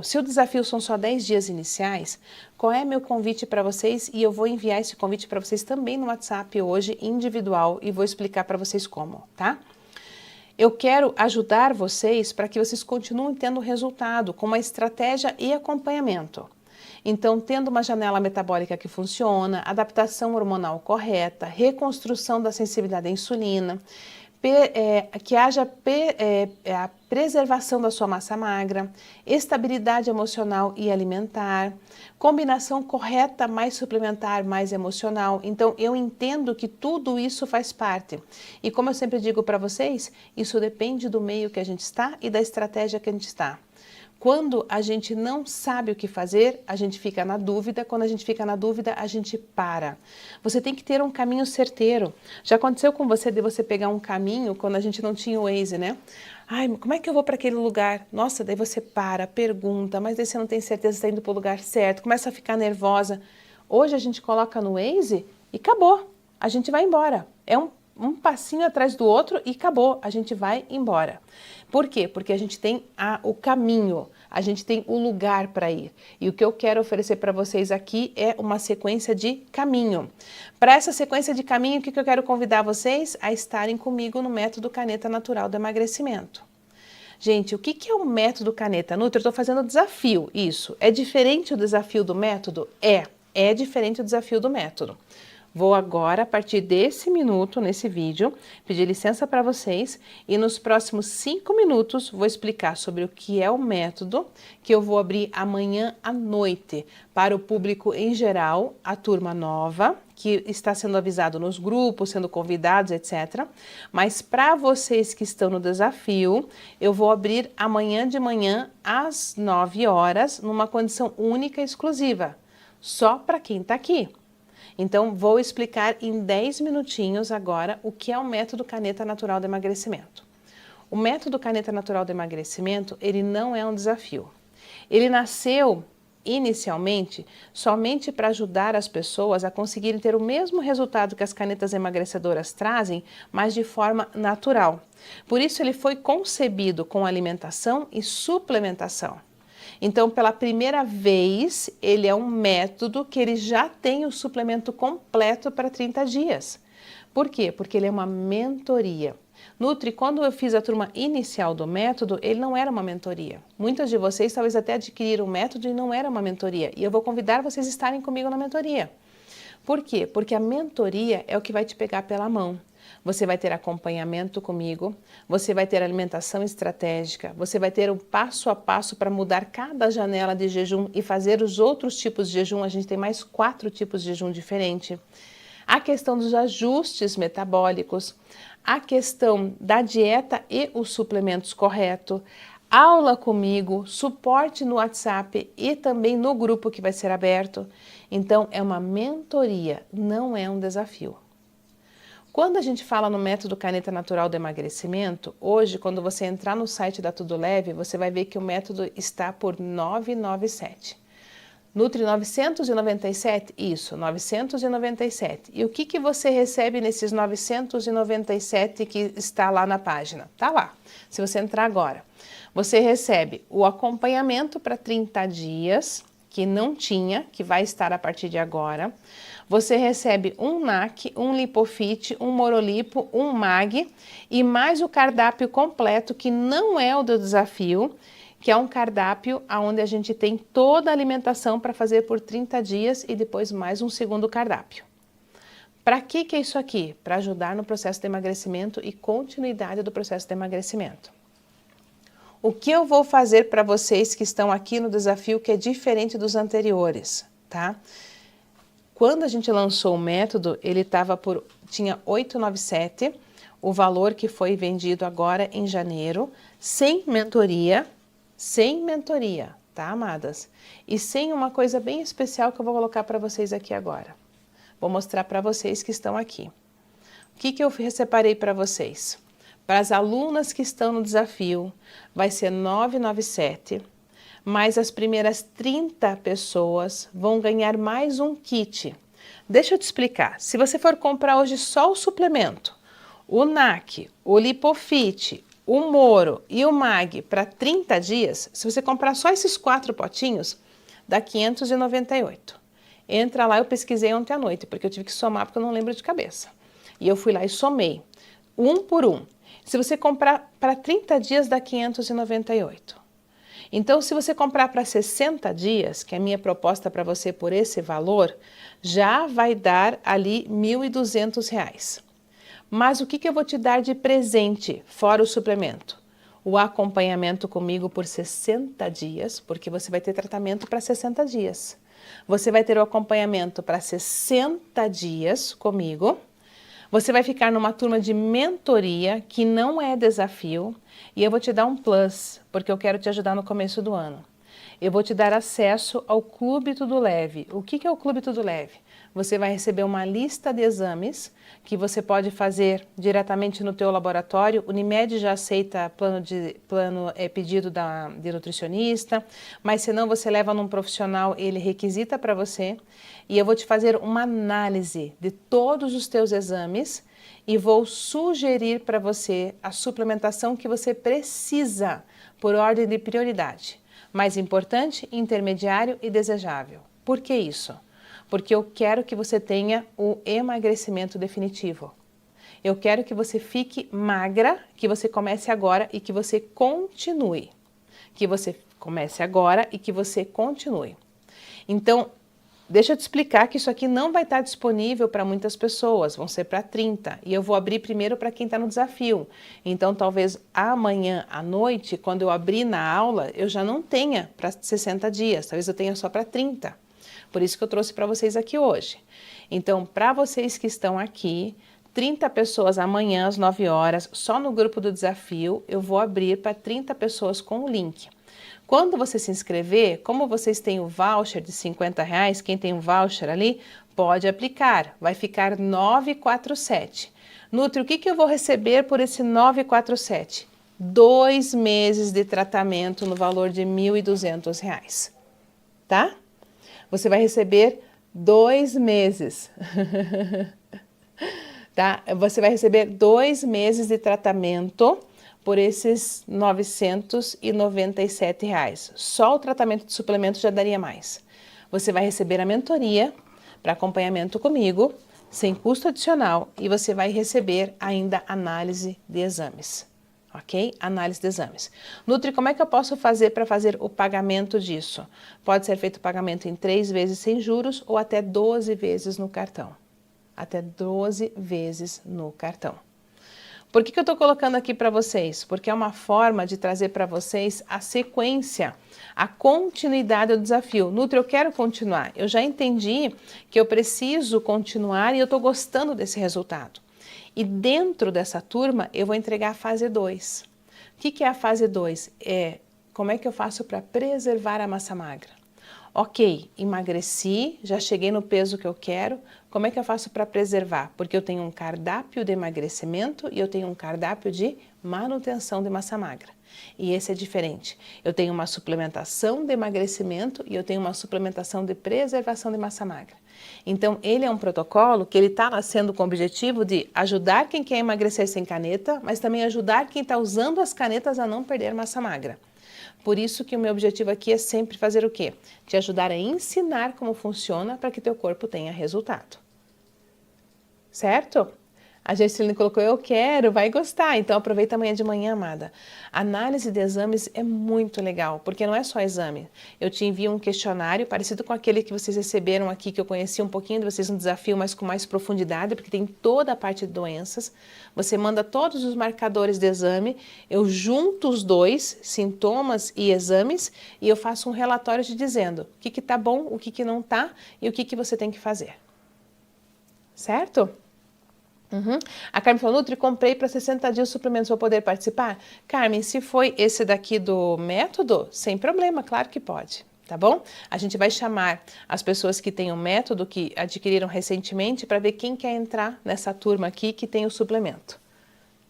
Se o desafio são só 10 dias iniciais, qual é meu convite para vocês? E eu vou enviar esse convite para vocês também no WhatsApp hoje, individual, e vou explicar para vocês como, tá? Eu quero ajudar vocês para que vocês continuem tendo resultado com uma estratégia e acompanhamento. Então, tendo uma janela metabólica que funciona, adaptação hormonal correta, reconstrução da sensibilidade à insulina, que haja a preservação da sua massa magra, estabilidade emocional e alimentar, combinação correta mais suplementar, mais emocional. Então, eu entendo que tudo isso faz parte. E como eu sempre digo para vocês, isso depende do meio que a gente está e da estratégia que a gente está. Quando a gente não sabe o que fazer, a gente fica na dúvida. Quando a gente fica na dúvida, a gente para. Você tem que ter um caminho certeiro. Já aconteceu com você de você pegar um caminho quando a gente não tinha o Waze, né? Ai, como é que eu vou para aquele lugar? Nossa, daí você para, pergunta, mas daí você não tem certeza se está indo para o lugar certo, começa a ficar nervosa. Hoje a gente coloca no Waze e acabou. A gente vai embora. É um passinho atrás do outro e acabou, a gente vai embora. Por quê? Porque a gente tem o caminho, a gente tem o lugar para ir. E o que eu quero oferecer para vocês aqui é uma sequência de caminho. Para essa sequência de caminho, o que eu quero convidar vocês a estarem comigo no método Caneta Natural do Emagrecimento. Gente, o que é o método Caneta Nutri? Eu estou fazendo desafio, isso. É diferente o desafio do método? É diferente o desafio do método. Vou agora, a partir desse minuto, nesse vídeo, pedir licença para vocês e nos próximos 5 minutos vou explicar sobre o que é o método, que eu vou abrir amanhã à noite para o público em geral, a turma nova, que está sendo avisado nos grupos, sendo convidados, etc. Mas para vocês que estão no desafio, eu vou abrir amanhã de manhã às 9 horas, numa condição única e exclusiva, só para quem está aqui. Então, vou explicar em 10 minutinhos agora o que é o método Caneta Natural do Emagrecimento. O método Caneta Natural do Emagrecimento, ele não é um desafio. Ele nasceu, inicialmente, somente para ajudar as pessoas a conseguirem ter o mesmo resultado que as canetas emagrecedoras trazem, mas de forma natural. Por isso, ele foi concebido com alimentação e suplementação. Então, pela primeira vez, ele é um método que ele já tem o suplemento completo para 30 dias. Por quê? Porque ele é uma mentoria. Nutri, quando eu fiz a turma inicial do método, ele não era uma mentoria. Muitas de vocês talvez até adquiriram o método e não era uma mentoria. E eu vou convidar vocês a estarem comigo na mentoria. Por quê? Porque a mentoria é o que vai te pegar pela mão. Você vai ter acompanhamento comigo, você vai ter alimentação estratégica, você vai ter um passo a passo para mudar cada janela de jejum e fazer os outros tipos de jejum. A gente tem mais 4 tipos de jejum diferentes. A questão dos ajustes metabólicos, a questão da dieta e os suplementos corretos, aula comigo, suporte no WhatsApp e também no grupo que vai ser aberto. Então, é uma mentoria, não é um desafio. Quando a gente fala no método Caneta Natural do Emagrecimento, hoje, quando você entrar no site da Tudo Leve, você vai ver que o método está por R$ 997. Nutri 997? Isso, 997. E o que você recebe nesses 997 que está lá na página? Está lá, se você entrar agora. Você recebe o acompanhamento para 30 dias, que não tinha, que vai estar a partir de agora. Você recebe um NAC, um Lipofit, um Morolipo, um MAG e mais o cardápio completo, que não é o do desafio, que é um cardápio onde a gente tem toda a alimentação para fazer por 30 dias e depois mais um segundo cardápio. Para que é isso aqui? Para ajudar no processo de emagrecimento e continuidade do processo de emagrecimento. O que eu vou fazer para vocês que estão aqui no desafio que é diferente dos anteriores, tá? Quando a gente lançou o método, ele tinha 897, o valor que foi vendido agora em janeiro, sem mentoria, tá, amadas? E sem uma coisa bem especial que eu vou colocar para vocês aqui agora. Vou mostrar para vocês que estão aqui. O que eu separei para vocês? Para as alunas que estão no desafio, vai ser 997, mas as primeiras 30 pessoas vão ganhar mais um kit. Deixa eu te explicar. Se você for comprar hoje só o suplemento, o NAC, o Lipofit, o Moro e o Mag para 30 dias, se você comprar só esses 4 potinhos, dá 598. Entra lá, eu pesquisei ontem à noite, porque eu tive que somar, porque eu não lembro de cabeça. E eu fui lá e somei, um por um. Se você comprar para 30 dias, dá 598. Então, se você comprar para 60 dias, que é a minha proposta para você por esse valor, já vai dar ali R$ 1.200. Mas o que eu vou te dar de presente, fora o suplemento? O acompanhamento comigo por 60 dias, porque você vai ter tratamento para 60 dias. Você vai ter o acompanhamento para 60 dias comigo. Você vai ficar numa turma de mentoria, que não é desafio, e eu vou te dar um plus, porque eu quero te ajudar no começo do ano. Eu vou te dar acesso ao Clube Tudo Leve. O que é o Clube Tudo Leve? Você vai receber uma lista de exames que você pode fazer diretamente no teu laboratório. O Unimed já aceita pedido de nutricionista, mas se não você leva num profissional, ele requisita para você. E eu vou te fazer uma análise de todos os teus exames e vou sugerir para você a suplementação que você precisa por ordem de prioridade. Mais importante, intermediário e desejável. Por que isso? Porque eu quero que você tenha o emagrecimento definitivo. Eu quero que você fique magra, que você comece agora e que você continue. Que você comece agora e que você continue. Então, deixa eu te explicar que isso aqui não vai estar disponível para muitas pessoas, vão ser para 30. E eu vou abrir primeiro para quem está no desafio. Então, talvez amanhã à noite, quando eu abrir na aula, eu já não tenha para 60 dias, talvez eu tenha só para 30. Por isso que eu trouxe para vocês aqui hoje. Então, para vocês que estão aqui, 30 pessoas amanhã às 9 horas, só no grupo do desafio, eu vou abrir para 30 pessoas com o link. Quando você se inscrever, como vocês têm o voucher de R$50, quem tem um voucher ali, pode aplicar, vai ficar 947. Nutri, o que eu vou receber por esse 947? 2 meses de tratamento no valor de R$1.200, tá? Você vai receber 2 meses, tá? Você vai receber 2 meses de tratamento por esses R$997. Só o tratamento de suplemento já daria mais. Você vai receber a mentoria para acompanhamento comigo, sem custo adicional, e você vai receber ainda análise de exames. Ok? Análise de exames. Nutri, como é que eu posso fazer para fazer o pagamento disso? Pode ser feito o pagamento em 3 vezes sem juros ou até 12 vezes no cartão. Até 12 vezes no cartão. Por que eu estou colocando aqui para vocês? Porque é uma forma de trazer para vocês a sequência, a continuidade do desafio. Nutri, eu quero continuar. Eu já entendi que eu preciso continuar e eu estou gostando desse resultado. E dentro dessa turma, eu vou entregar a fase 2. O que é a fase 2? Como é que eu faço para preservar a massa magra? Ok, emagreci, já cheguei no peso que eu quero, como é que eu faço para preservar? Porque eu tenho um cardápio de emagrecimento e eu tenho um cardápio de manutenção de massa magra. E esse é diferente. Eu tenho uma suplementação de emagrecimento e eu tenho uma suplementação de preservação de massa magra. Então, ele é um protocolo que ele está nascendo com o objetivo de ajudar quem quer emagrecer sem caneta, mas também ajudar quem está usando as canetas a não perder massa magra. Por isso que o meu objetivo aqui é sempre fazer o quê? Te ajudar a ensinar como funciona para que teu corpo tenha resultado. Certo? A Gessilene colocou, eu quero, vai gostar. Então aproveita amanhã de manhã, amada. A análise de exames é muito legal, porque não é só exame. Eu te envio um questionário parecido com aquele que vocês receberam aqui, que eu conheci um pouquinho de vocês no desafio, mas com mais profundidade, porque tem toda a parte de doenças. Você manda todos os marcadores de exame, eu junto os dois, sintomas e exames, e eu faço um relatório te dizendo o que tá bom, o que não tá e o que você tem que fazer. Certo? A Carmen falou, Nutri, comprei para 60 dias suplementos, vou poder participar? Carmen, se foi esse daqui do método, sem problema, claro que pode, tá bom? A gente vai chamar as pessoas que têm o método, que adquiriram recentemente, para ver quem quer entrar nessa turma aqui que tem o suplemento.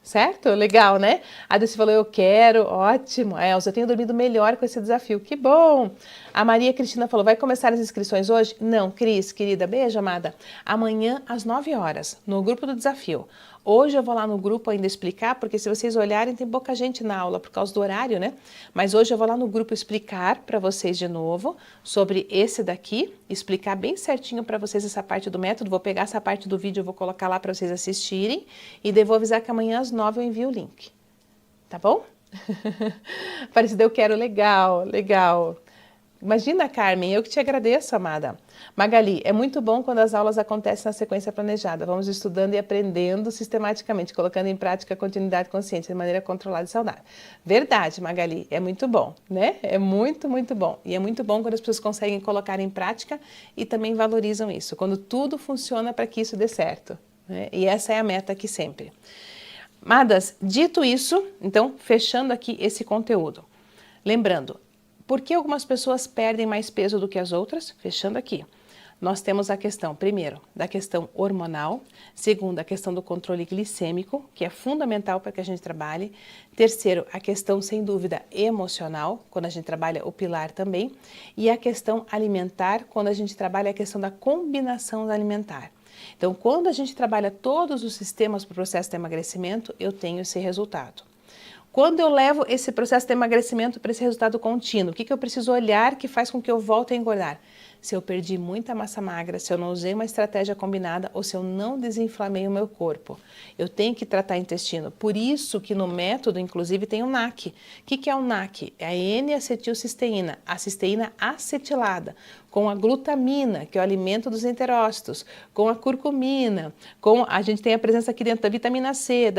Certo? Legal, né? A Dulce falou, eu quero, ótimo. Elza, eu tenho dormido melhor com esse desafio, que bom. A Maria Cristina falou, vai começar as inscrições hoje? Não, Cris, querida, beijo, amada. Amanhã, às 9 horas, no grupo do desafio. Hoje eu vou lá no grupo ainda explicar, porque se vocês olharem tem pouca gente na aula por causa do horário, né? Mas hoje eu vou lá no grupo explicar para vocês de novo sobre esse daqui, explicar bem certinho para vocês essa parte do método. Vou pegar essa parte do vídeo, eu vou colocar lá para vocês assistirem e daí vou avisar que amanhã às 9 eu envio o link. Tá bom? Aparecida, eu quero, legal, legal. Imagina, Carmen, eu que te agradeço, amada. Magali, é muito bom quando as aulas acontecem na sequência planejada. Vamos estudando e aprendendo sistematicamente, colocando em prática a continuidade consciente de maneira controlada e saudável. Verdade, Magali, é muito bom, né? É muito, muito bom. E é muito bom quando as pessoas conseguem colocar em prática e também valorizam isso, quando tudo funciona para que isso dê certo, né? E essa é a meta aqui sempre. Amadas, dito isso, então, fechando aqui esse conteúdo. Lembrando, por que algumas pessoas perdem mais peso do que as outras? Fechando aqui. Nós temos a questão, primeiro, da questão hormonal. Segundo, a questão do controle glicêmico, que é fundamental para que a gente trabalhe. Terceiro, a questão, sem dúvida, emocional, quando a gente trabalha o pilar também. E a questão alimentar, quando a gente trabalha a questão da combinação alimentar. Então, quando a gente trabalha todos os sistemas para o processo de emagrecimento, eu tenho esse resultado. Quando eu levo esse processo de emagrecimento para esse resultado contínuo, o que eu preciso olhar que faz com que eu volte a engordar? Se eu perdi muita massa magra, se eu não usei uma estratégia combinada ou se eu não desinflamei o meu corpo. Eu tenho que tratar o intestino. Por isso que no método, inclusive, tem o NAC. O que é o NAC? É a N-acetilcisteína, a cisteína acetilada, com a glutamina, que é o alimento dos enterócitos, com a curcumina, a gente tem a presença aqui dentro da vitamina C,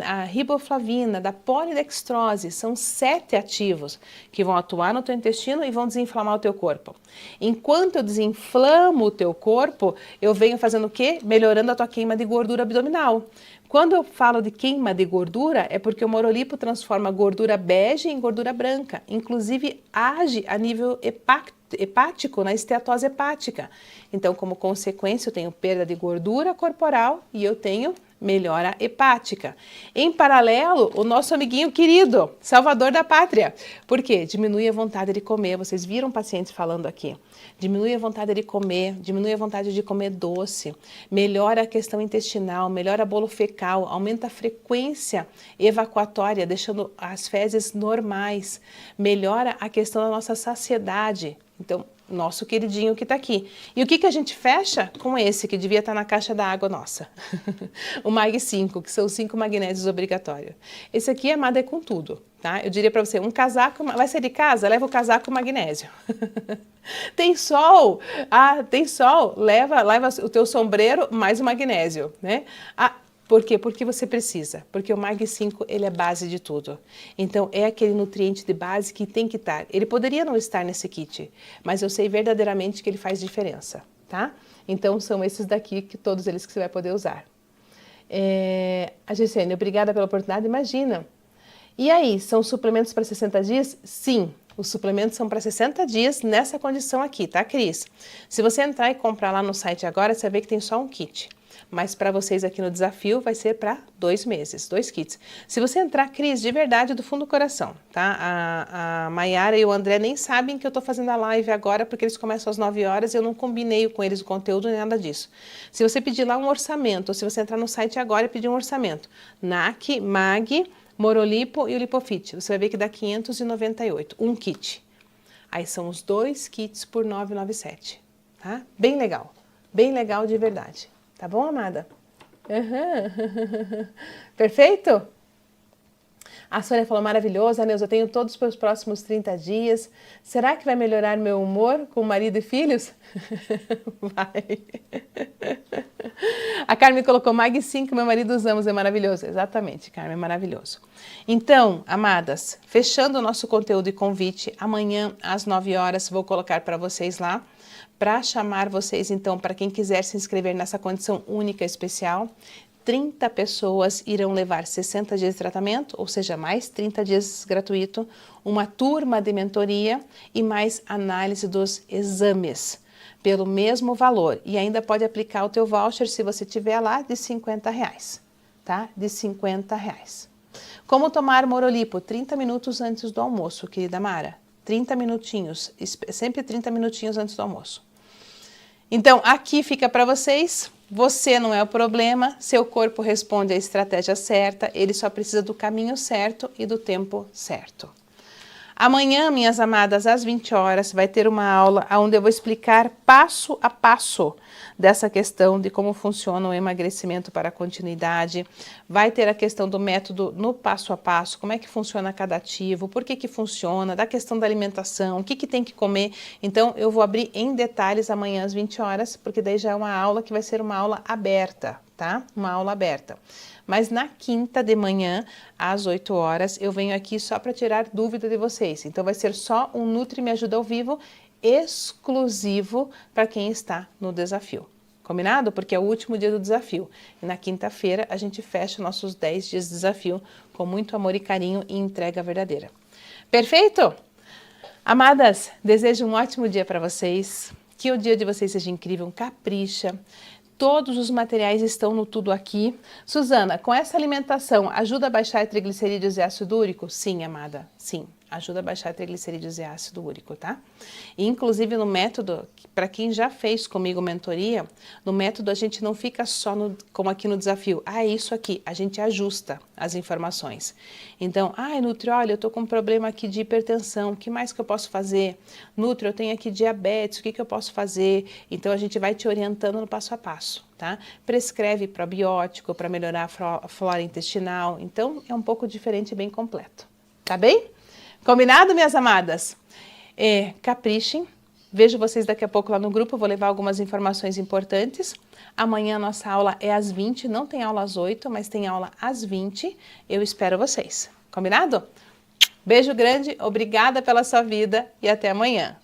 a riboflavina, da polidextrose. São 7 ativos que vão atuar no teu intestino e vão desinflamar o teu corpo. Enquanto eu desinflamo o teu corpo, eu venho fazendo o quê? Melhorando a tua queima de gordura abdominal. Quando eu falo de queima de gordura, é porque o morolipo transforma gordura bege em gordura branca. Inclusive, age a nível hepático, na esteatose hepática. Então, como consequência, eu tenho perda de gordura corporal e eu tenho melhora hepática. Em paralelo, o nosso amiguinho querido, salvador da pátria. Por quê? Diminui a vontade de comer. Vocês viram pacientes falando aqui. Diminui a vontade de comer, diminui a vontade de comer doce, melhora a questão intestinal, melhora a bolo fecal, aumenta a frequência evacuatória, deixando as fezes normais, melhora a questão da nossa saciedade. Então, nosso queridinho que está aqui. E o que a gente fecha? Com esse, que devia estar na caixa da água nossa. O Mag 5, que são os 5 magnésios obrigatórios. Esse aqui, amada, é com tudo, tá? Eu diria para você, um casaco, vai sair de casa? Leva o casaco magnésio. Tem sol? Ah, tem sol? Leva o teu sombreiro mais o magnésio, né? Por quê? Porque você precisa. Porque o Mag 5, ele é base de tudo. Então, é aquele nutriente de base que tem que estar. Ele poderia não estar nesse kit, mas eu sei verdadeiramente que ele faz diferença, tá? Então, são esses daqui, todos eles que você vai poder usar. A Gessene, obrigada pela oportunidade, imagina. E aí, são suplementos para 60 dias? Sim. Os suplementos são para 60 dias nessa condição aqui, tá, Cris? Se você entrar e comprar lá no site agora, você vai ver que tem só um kit. Mas para vocês aqui no desafio vai ser para 2 meses, 2 kits. Se você entrar, Cris, de verdade, do fundo do coração, tá? A Maiara e o André nem sabem que eu tô fazendo a live agora, porque eles começam às 9 horas e eu não combinei com eles o conteúdo nem nada disso. Se você pedir lá um orçamento, ou se você entrar no site agora e pedir um orçamento, NAC, MAG, Morolipo e o Lipofit, você vai ver que dá 598, um kit. Aí são os 2 kits por 997, tá? Bem legal de verdade. Tá bom, amada? Uhum. Perfeito? A Sônia falou, maravilhoso, Neuza, eu tenho todos para os próximos 30 dias. Será que vai melhorar meu humor com marido e filhos? Vai. A Carmen colocou, Mag 5, meu marido usamos, é maravilhoso. Exatamente, Carmen, é maravilhoso. Então, amadas, fechando o nosso conteúdo e convite, amanhã às 9 horas vou colocar para vocês lá, para chamar vocês, então, para quem quiser se inscrever nessa condição única especial, 30 pessoas irão levar 60 dias de tratamento, ou seja, mais 30 dias gratuito, uma turma de mentoria e mais análise dos exames, pelo mesmo valor. E ainda pode aplicar o teu voucher, se você tiver lá, de R$50, tá? De R$50. Como tomar Morolipo? 30 minutos antes do almoço, querida Mara. 30 minutinhos, sempre 30 minutinhos antes do almoço. Então, aqui fica para vocês Você não é o problema, seu corpo responde à estratégia certa, ele só precisa do caminho certo e do tempo certo. Amanhã, minhas amadas, às 20 horas, vai ter uma aula onde eu vou explicar passo a passo dessa questão de como funciona o emagrecimento para a continuidade. Vai ter a questão do método no passo a passo, como é que funciona cada ativo, por que que funciona, da questão da alimentação, o que que tem que comer. Então, eu vou abrir em detalhes amanhã às 20 horas, porque daí já é uma aula que vai ser uma aula aberta, tá? Uma aula aberta. Mas na quinta de manhã, às 8 horas, eu venho aqui só para tirar dúvida de vocês. Então, vai ser só um Nutri Me Ajuda ao vivo, exclusivo para quem está no desafio. Combinado? Porque é o último dia do desafio. E na quinta-feira, a gente fecha nossos 10 dias de desafio com muito amor e carinho e entrega verdadeira. Perfeito? Amadas, desejo um ótimo dia para vocês. Que o dia de vocês seja incrível, capricha. Todos os materiais estão no Tudo Aqui. Suzana, com essa alimentação, ajuda a baixar triglicerídeos e ácido úrico? Sim, amada, sim. Ajuda a baixar triglicerídeos e ácido úrico, tá? E, inclusive, no método, para quem já fez comigo mentoria, no método a gente não fica só como aqui no desafio. Ah, é isso aqui. A gente ajusta as informações. Então, Nutri, olha, eu tô com um problema aqui de hipertensão. O que mais que eu posso fazer? Nutri, eu tenho aqui diabetes. O que que eu posso fazer? Então, a gente vai te orientando no passo a passo, tá? Prescreve probiótico para melhorar a flora intestinal. Então, é um pouco diferente e bem completo. Tá bem? Combinado, minhas amadas? Caprichem. Vejo vocês daqui a pouco lá no grupo, vou levar algumas informações importantes. Amanhã a nossa aula é às 20, não tem aula às 8, mas tem aula às 20. Eu espero vocês. Combinado? Beijo grande, obrigada pela sua vida e até amanhã.